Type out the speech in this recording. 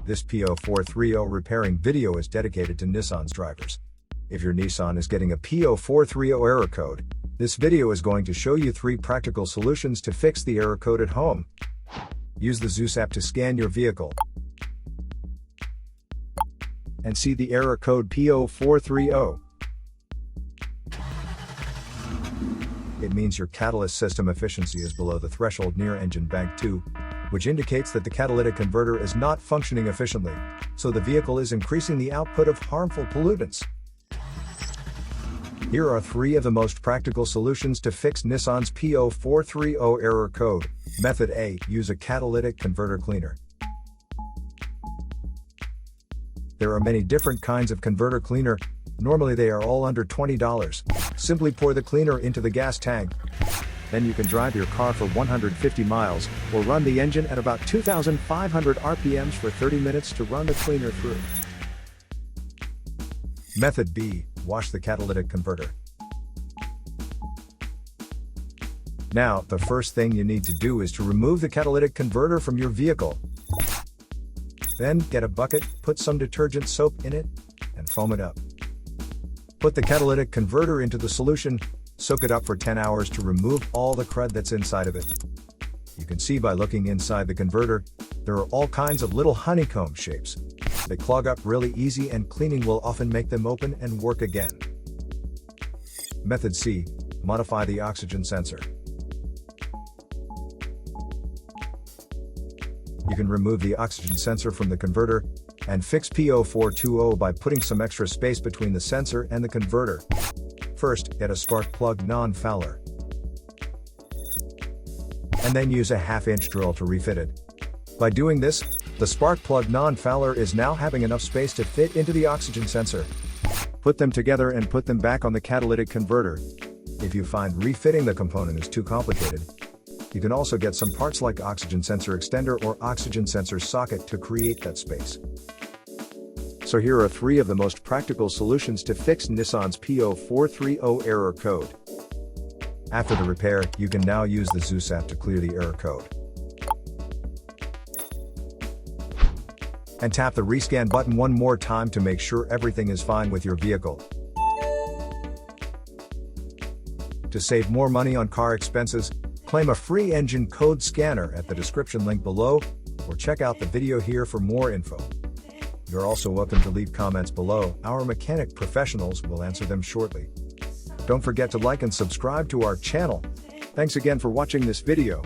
This P0430 repairing video is dedicated to Nissan's drivers. If your Nissan is getting a P0430 error code, this video is going to show you 3 practical solutions to fix the error code at home. Use the Zeus app to scan your vehicle and see the error code P0430. It means your catalyst system efficiency is below the threshold near engine bank 2, which indicates that the catalytic converter is not functioning efficiently, so the vehicle is increasing the output of harmful pollutants. Here are 3 of the most practical solutions to fix Nissan's P0430 error code. Method A. Use a catalytic converter cleaner. There are many different kinds of converter cleaner. Normally they are all under $20. Simply pour the cleaner into the gas tank. Then you can drive your car for 150 miles, or run the engine at about 2,500 RPMs for 30 minutes to run the cleaner through. Method B. Wash the catalytic converter. Now, the first thing you need to do is to remove the catalytic converter from your vehicle. Then, get a bucket, put some detergent soap in it, and foam it up. Put the catalytic converter into the solution, soak it up for 10 hours to remove all the crud that's inside of it. You can see by looking inside the converter, there are all kinds of little honeycomb shapes. They clog up really easy and cleaning will often make them open and work again. Method C. Modify the oxygen sensor. You can remove the oxygen sensor from the converter and fix P0420 by putting some extra space between the sensor and the converter. First, get a spark plug non-fouler, and then use a 1/2-inch drill to refit it. By doing this, the spark plug non-fouler is now having enough space to fit into the oxygen sensor. Put them together and put them back on the catalytic converter. If you find refitting the component is too complicated, you can also get some parts like oxygen sensor extender or oxygen sensor socket to create that space. So here are 3 of the most practical solutions to fix Nissan's P0430 error code. After the repair, you can now use the Zeus app to clear the error code. And tap the rescan button one more time to make sure everything is fine with your vehicle. To save more money on car expenses, claim a free engine code scanner at the description link below, or check out the video here for more info. You're also welcome to leave comments below. Our mechanic professionals will answer them shortly. Don't forget to like and subscribe to our channel. Thanks again for watching this video.